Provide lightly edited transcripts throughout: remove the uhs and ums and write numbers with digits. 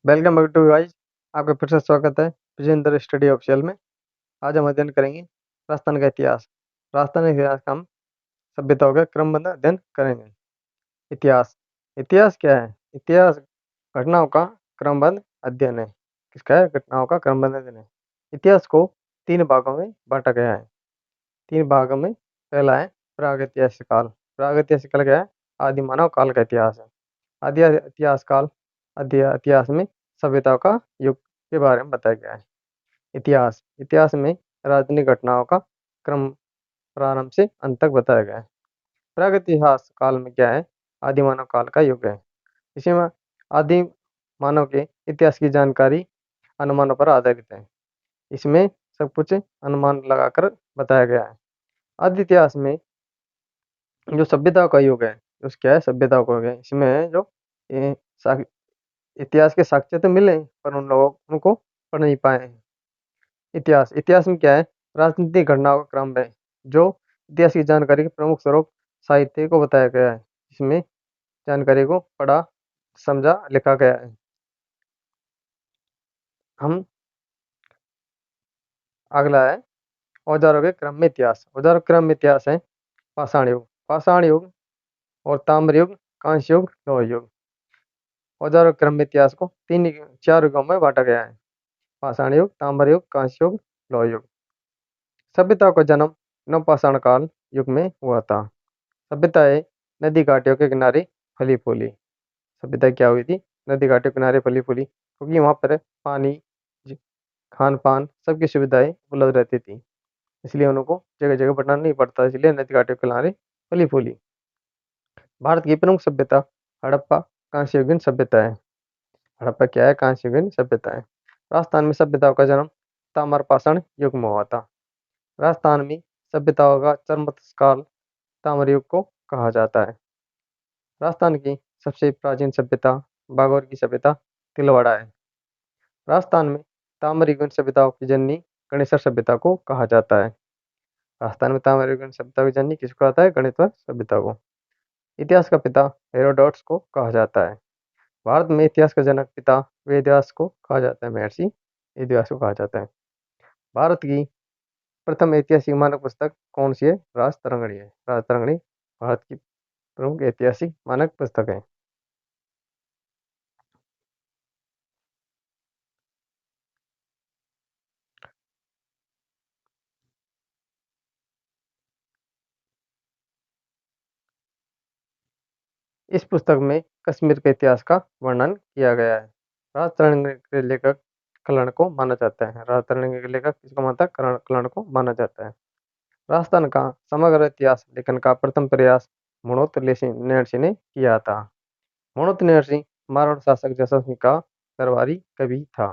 Welcome back to guys. आपका फिर से स्वागत है विजेंद्र स्टडी ऑफिशियल में। आज हम अध्ययन करेंगे राजस्थान का इतिहास। राजस्थान के इतिहास का हम सभ्यताओं का क्रमबद्ध अध्ययन करेंगे। इतिहास इतिहास क्या है? इतिहास घटनाओं का क्रमबद्ध अध्ययन है। किसका है? घटनाओं का क्रमबद्ध अध्ययन है। इतिहास को 3 भागों में बांटा गया है। 3 भागों में पहला है प्रागैतिहासिक काल। प्रागैतिहासिक काल क्या है? आदि मानव काल का इतिहास है। आदि इतिहास काल इतिहास में सभ्यताओं का युग के बारे में बताया गया है। इतिहास में राजनीतिक घटनाओं का क्रम प्रारंभ से अंत तक बताया गया है। प्रागैतिहासिक काल में क्या है? आदि मानव काल का युग है। इसमें आदि मानव के इतिहास की जानकारी अनुमानों पर आधारित है। इसमें सब कुछ अनुमान लगाकर बताया गया है। आदि इतिहास में जो सभ्यताओं का युग है, उस क्या है? सभ्यताओं का युग है। इसमें जो ए, इतिहास के साक्ष्य तो मिले पर उन लोगों उनको पढ़ नहीं पाए हैं। इतिहास में क्या है? राजनीतिक घटनाओं का क्रम है जो इतिहास की जानकारी के प्रमुख स्वरूप साहित्य को बताया गया है। इसमें जानकारी को पढ़ा समझा लिखा गया है। हम अगला है औजारों के क्रम में इतिहास। औजारों के क्रम में इतिहास है पाषाण युग और ताम्र युग, कांस्य युग, लौह युग। औजारों के क्रम में इतिहास को 4 युगों में बांटा गया है। पाषाण युग, ताम्र युग, कांस्य युग, लौह युग। सभ्यता का जन्म नवपाषाण काल युग में हुआ था। सभ्यताएं नदी घाटियों के किनारे फली फूली। सभ्यता क्या हुई थी? नदी घाटियों के किनारे फली फूली, क्योंकि वहां पर पानी, खान पान सबकी सुविधाएं उपलब्ध रहती थी। इसलिए उनको जगह जगह बढ़ना नहीं पड़ता, इसलिए नदी घाटियों के किनारे फली फूली। भारत की प्रमुख सभ्यता हड़प्पा कांस्य युगीन सभ्यता है। हड़प्पा क्या है? कांस्य युगीन सभ्यता है। राजस्थान में सभ्यताओं का जन्म ताम्रपाषाण युग में हुआ था। राजस्थान में सभ्यताओं का चरम काल ताम्र युग को कहा जाता है। राजस्थान की सबसे प्राचीन सभ्यता बागोर की सभ्यता तिलवाड़ा है। राजस्थान में ताम्र युगीन सभ्यताओं की जननी गणेशर सभ्यता को कहा जाता है। राजस्थान में ताम्र युगीन सभ्यता की जननी किसको कहता है? गणेशर सभ्यता को। इतिहास का पिता हेरोडोटस को कहा जाता है। भारत में इतिहास का जनक पिता वेदव्यास को कहा जाता है। महर्षि वेदव्यास को कहा जाता है। भारत की प्रथम ऐतिहासिक मानक पुस्तक कौन सी है? राजतरंगिणी है। राजतरंगिणी भारत की प्रमुख ऐतिहासिक मानक पुस्तक है। इस पुस्तक में कश्मीर के इतिहास का वर्णन किया गया है। राजतरंगिणी के लेखक कर्ण को माना जाता है। राजतरंगिणी के लेखक किसको मानता है? कर्ण को माना जाता है। राजस्थान का समग्र इतिहास लेखन का प्रथम प्रयास मनोत नरसिंह ने किया था। मनोत नरसिंह मारवाड़ शासक जसवंत सिंह का दरबारी कवि था।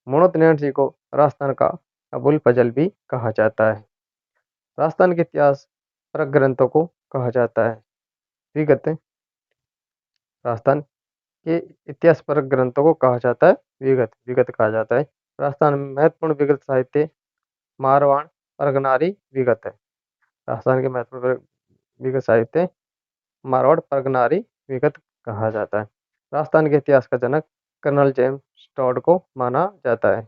मनोत नरसिंह को राजस्थान का अबुल फजल भी कहा जाता है। राजस्थान के इतिहास परक ग्रंथों को कहा जाता है। विगत राजस्थान के इतिहास परक ग्रंथों को कहा जाता है विगत विगत कहा जाता है। राजस्थान में महत्वपूर्ण विगत साहित्य मारवाड़ परगनारी विगत है। राजस्थान के महत्वपूर्ण विगत साहित्य मारवाड़ परगनारी विगत कहा जाता है। राजस्थान के इतिहास का जनक कर्नल जेम्स टॉड को माना जाता है।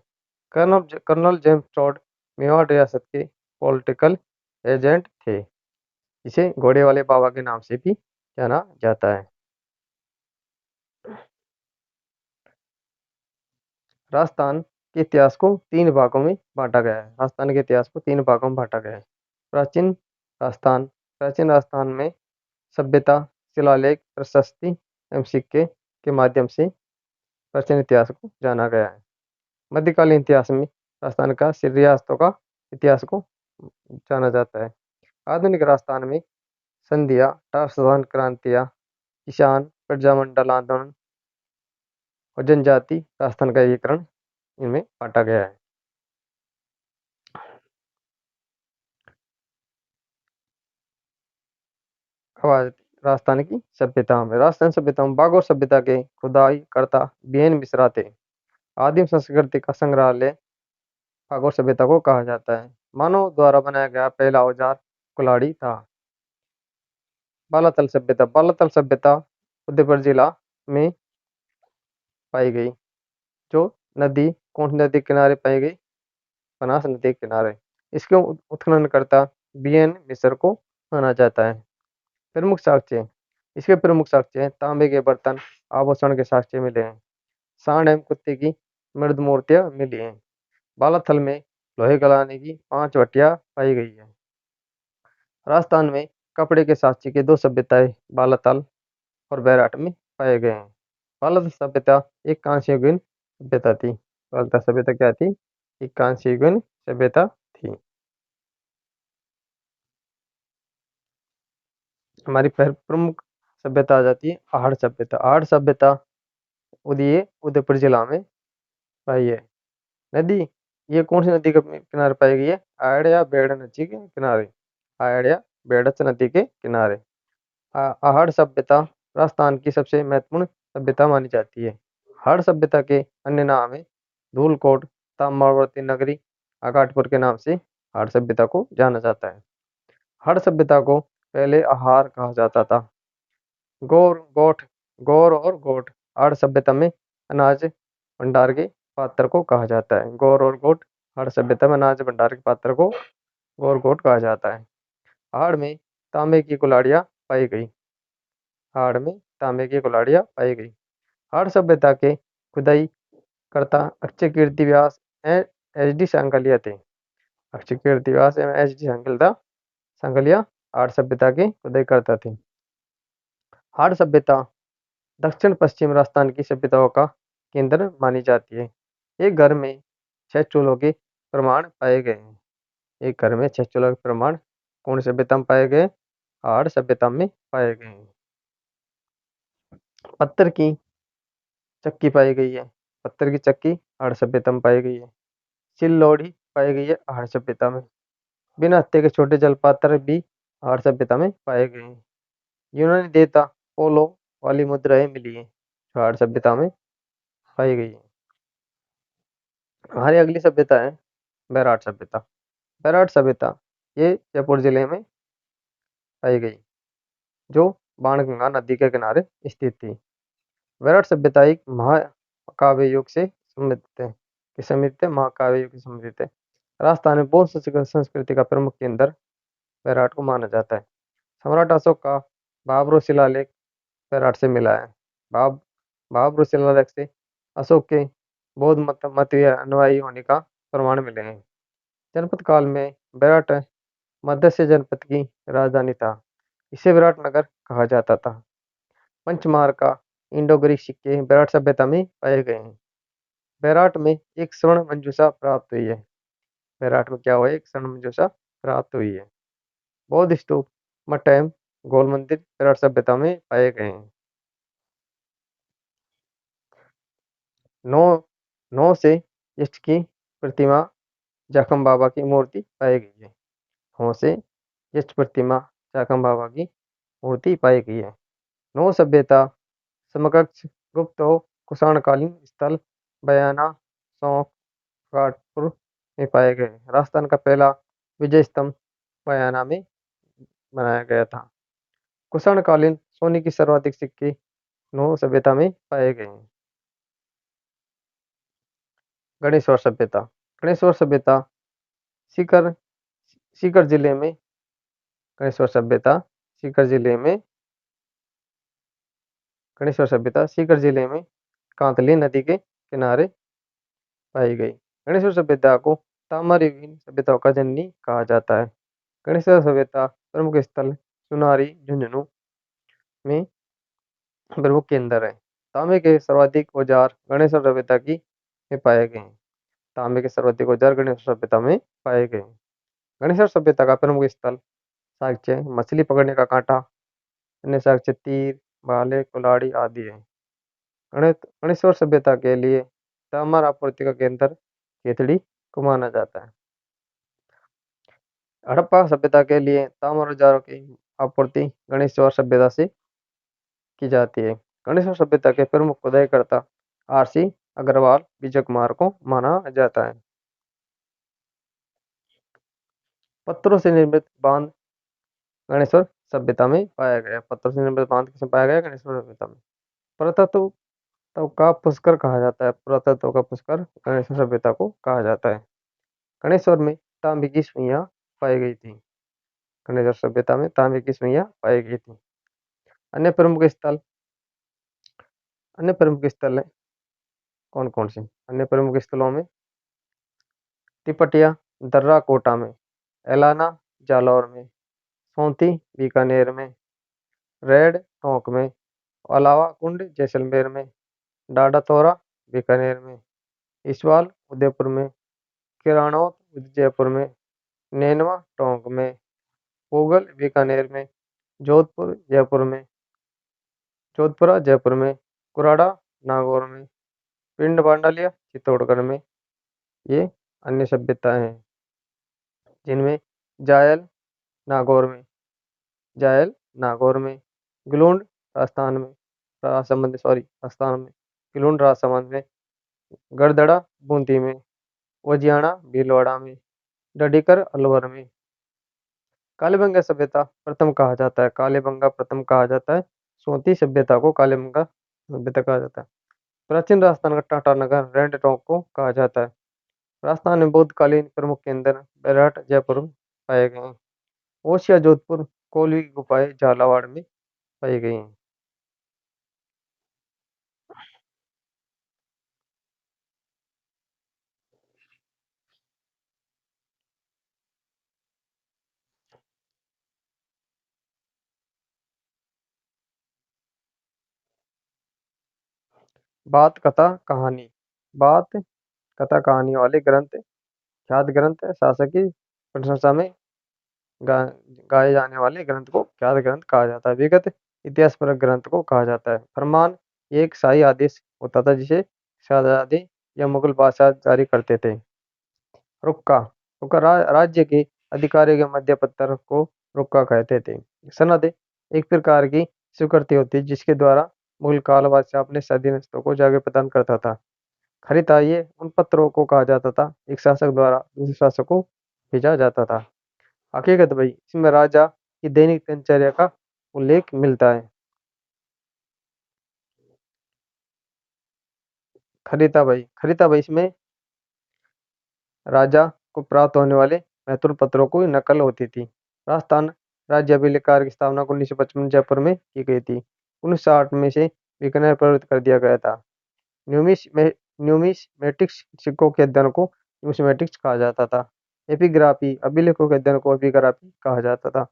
कर्नल जेम्स टॉड मेवाड़ रियासत के पॉलिटिकल एजेंट थे। इसे घोड़े वाले बाबा के नाम से भी जाना जाता है। राजस्थान के इतिहास को 3 भागों में बांटा गया है। राजस्थान के इतिहास को 3 भागों में बांटा गया है। प्राचीन राजस्थान में सभ्यता, शिलालेख, प्रशस्ति एवं सिक्के के माध्यम से प्राचीन इतिहास को जाना गया है। मध्यकालीन इतिहास में राजस्थान का रियासतों का इतिहास को जाना जाता है। आधुनिक राजस्थान में संधिया, टारसवान क्रांतियां, किसान प्रजामंडल आंदोलन और जनजाति राजस्थान का एकीकरण इनमें बांटा गया है। राजस्थान की सभ्यता में बागोर सभ्यता के खुदाई करता बीएन मिश्रा थे। आदिम संस्कृति का संग्रहालय बागोर सभ्यता को कहा जाता है। मानव द्वारा बनाया गया पहला औजार कुल्हाड़ी था। बालातल सभ्यता उदयपुर जिला में पाई गई। जो नदी कौन सी नदी के किनारे पाई गई? बनास नदी के किनारे। इसके उत्खननकर्ता बीएन मिस्र को माना जाता है। प्रमुख साक्ष्य, इसके प्रमुख साक्ष्य हैं तांबे के बर्तन, आभूषण के साक्ष्य मिले हैं। सांड एवं कुत्ते की मृद मूर्तियां मिली हैं। बालाथल में लोहे गलाने की 5 भट्टियां पाई गई है। राजस्थान में कपड़े के साक्ष्य के 2 सभ्यताएं बालाथल और बैराट में पाए गए हैं। बालाथल सभ्यता एक कांस्य युगीन सभ्यता थी। बालाथल सभ्यता क्या थी? एक कांस्य युगीन सभ्यता थी। हमारी प्रमुख सभ्यता आ जाती है आहड़ सभ्यता। आहड़ सभ्यता उदयपुर जिला में पाई है। नदी, ये कौन सी नदी के किनारे पाई गई है? आड़ या बेड़ नदी के किनारे। आड़ या बेड़च नदी के किनारे। आहड़ सभ्यता राजस्थान की सबसे महत्वपूर्ण सभ्यता मानी जाती है। आहड़ सभ्यता के अन्य नाम है धूलकोट, ताम्रवर्ती नगरी, आकाटपुर के नाम से आहड़ सभ्यता को जाना जाता है। आहड़ सभ्यता को पहले आहार कहा जाता था। गौर गोठ गौर और गोठ आहड़ सभ्यता में अनाज भंडार के पात्र को कहा जाता है। गौर और गोठ आहड़ सभ्यता में अनाज भंडार के पात्र को गौर गोठ कहा जाता है। आहड़ में तांबे की कुल्हाड़ियां पाई गई। आहड़ में तांबे की कुल्हाड़ियां पाई गई। आहड़ सभ्यता के खुदाई करता अक्षय कीर्ति व्यास एच डी सांगलिया थे। अक्षय कीर्ति व्यास एवं एच डी सांगलिया आहड़ सभ्यता के खुदाई करता थे। आहड़ सभ्यता दक्षिण पश्चिम राजस्थान की सभ्यताओं का केंद्र मानी जाती है। एक घर में 6 चूल्हों के प्रमाण पाए गए हैं। एक घर में 6 चूल्हों के प्रमाण कौन सी सभ्यता में पाए गए? आहड़ सभ्यता में पाए गए हैं। पत्थर की चक्की पाई गई है। पत्थर की चक्की आहड़ सभ्यता में पाई गई है। सिल लोढ़ी पाई गई है आहड़ सभ्यता में। बिना हत्थे के छोटे जलपात्र भी आहड़ सभ्यता में पाए गए हैं। यूनानी देवता पोलो वाली मुद्राएं मिली हैं जो आहड़ सभ्यता में पाई गई है। हमारी अगली सभ्यता है बैराट सभ्यता। बैराट सभ्यता ये जयपुर जिले में पाई गई, जो बाणगंगा नदी के किनारे स्थित थी। बैराट सभ्यता एक महाकाव्य युग से संबंधित है। महाकाव्य युग से संबंधित है। राजस्थान में बौद्ध संस्कृति का प्रमुख केंद्र बैराट को माना जाता है। सम्राट अशोक का बाबरो शिलालेख बैराट से मिला है। बाबरो शिलालेख से अशोक के बौद्ध मत अनुयायी होने का प्रमाण मिले हैं। जनपद काल में बैराट मध्य जनपद की राजधानी था। इसे विराट नगर कहा जाता था। पंचमार का इंडो ग्रीक सिक्के बैराट सभ्यता में पाए गए हैं। बैराट में एक स्वर्ण मंजूषा प्राप्त हुई है। बैराट में क्या हुआ है? एक स्वर्ण मंजूषा प्राप्त हुई है। बौद्ध स्तूप, मठ एवं गोल मंदिर बैराट सभ्यता में पाए गए हैं। 9 से यक्ष की प्रतिमा, जाखम बाबा की मूर्ति पाई गई है। 9 से यक्ष प्रतिमा, जाखम बाबा की मूर्ति पाई गई है। 9 सभ्यता समकक्ष गुप्त और कुषाणकालीन स्थल बयाना, सौंफ, काटपुर में पाए गए। राजस्थान का पहला विजय स्तंभ बयाना में बनाया गया था। कुषाणकालीन सोने की सर्वाधिक सिक्के 9 सभ्यता में पाए गए हैं। गणेश्वर सभ्यता। गणेश्वर सभ्यता सीकर सीकर जिले में गणेश्वर सभ्यता सीकर जिले में गणेश्वर सभ्यता सीकर जिले में कांतली नदी के किनारे पाई गई। गणेश्वर सभ्यता को ताम्रयुगीन सभ्यताओं का जननी कहा जाता है। गणेश्वर सभ्यता प्रमुख स्थल सुनारी झुंझुनू में प्रमुख केंद्र है। तांबे के सर्वाधिक औजार गणेश्वर सभ्यता की में पाए गए हैं। तांबे के सर्वाधिक औजार गणेश्वर सभ्यता में पाए गए हैं। गणेश्वर सभ्यता का प्रमुख स्थल साक्ष्य मछली पकड़ने का कांटा, अन्य साक्ष्य तीर, भाले, कुल्हाड़ी आदि है। गणेश्वर सभ्यता के लिए ताम्र आपूर्ति का केंद्र केतड़ी को माना जाता है। हड़प्पा सभ्यता के लिए ताम्र औजारों की आपूर्ति गणेश्वर सभ्यता से की जाती है। गणेश्वर सभ्यता के प्रमुख खुदाईकर्ता आरसी अग्रवाल, विजय कुमार को माना जाता है। पत्थरों से निर्मित बांध गणेश्वर सभ्यता में पाया गया। पत्थरों से निर्मित बांध किसमें पाया गया? गणेश्वर सभ्यता में। पुरातत्व तो का पुष्कर कहा जाता है, पुरातत्व का पुष्कर गणेश सभ्यता को कहा जाता है। गणेश्वर में तांबे की सुइयां पाई गई थी। गणेश सभ्यता में तांबे की सुइयां पाई गई थी। अन्य प्रमुख स्थल, अन्य प्रमुख स्थल है कौन कौन से? अन्य प्रमुख स्थलों में तिपटिया दर्रा कोटा में, एलाना जालौर में, सोंती बीकानेर में, रेड टोंक में, अलावा कुंड जैसलमेर में, डाडातोरा बीकानेर में, इस्वाल उदयपुर में, किराणौत जयपुर में, नैनवा टोंक में, पूगल बीकानेर में, जोधपुर जयपुर में, जोधपुरा जयपुर में, कुराड़ा नागौर में, पिंड पांडालिया चित्तौड़गढ़ में। ये अन्य सभ्यताएं हैं जिनमें जायल नागौर में, जायल नागौर में, गिलोंड राजस्थान में, राजसमंद सॉरी राजस्थान में, गिलोंड राजसमंद में, गड़दड़ा बूंदी में, वजियाणा भीलवाड़ा में, डडीकर अलवर में। कालीबंगा सभ्यता प्रथम कहा जाता है, कालीबंगा प्रथम कहा जाता है, सोती सभ्यता को कालीबंगा सभ्यता कहा जाता है। प्राचीन राजस्थान का टाटा नगर रेड टोंक को कहा जाता है। राजस्थान में बौद्धकालीन प्रमुख केंद्र बेरहट जयपुर में पाए गए हैं। ओसिया जोधपुर कोलवी की गुफाएं झालावाड़ में पाई गई हैं। बात कथा कहानी, बात कथा कहानी वाले ग्रंथ ख्यात ग्रंथ है, शासक की प्रशंसा में गा, गाए जाने वाले ग्रंथ को ख्यात ग्रंथ कहा जाता है। विगत इतिहास परक ग्रंथ को कहा जाता है। फरमान ये एक शाही आदेश होता था जिसे शहजादे या मुगल बादशाह जारी करते थे। रुक्का, राज्य के अधिकारियों के मध्य पत्र को रुक्का कहते थे। सनद एक प्रकार की स्वीकृति होती है जिसके द्वारा मुगल काल बादशाह अपने अधीनस्थों को जागीर प्रदान करता था। खरीदारी उन पत्रों को कहा जाता था एक शासक द्वारा दूसरे शासक को भेजा जाता था। हकीकत भाई इसमें राजा की दैनिक दिनचर्या का उल्लेख मिलता है। खरीदा भाई इसमें राजा को प्राप्त होने वाले महत्वपूर्ण पत्रों की नकल होती थी। राजस्थान राज्य अभिलेखागार की स्थापना 1955 जयपुर में की गई थी। 1960 में से बीकानेर परिवर्तित कर दिया गया था। न्यूमिसमेटिक्स सिक्कों के अध्ययन को न्यूमिसमेटिक्स कहा जाता था। एपिग्राफी अभिलेखों के अध्ययन को एपिग्राफी कहा जाता था।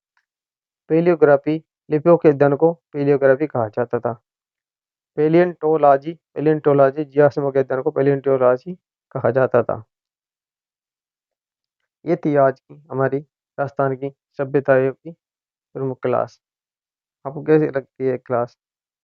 पेलियोग्राफी लिपियों के अध्ययन को पेलियोग्राफी कहा जाता था। पेलियंटोलॉजी जीवाश्मों के अध्ययन को पेलियंटोलॉजी कहा जाता था। ये थी आज की हमारी राजस्थान की सभ्यताएं की प्रमुख क्लास। आपको कैसी लगती है क्लास?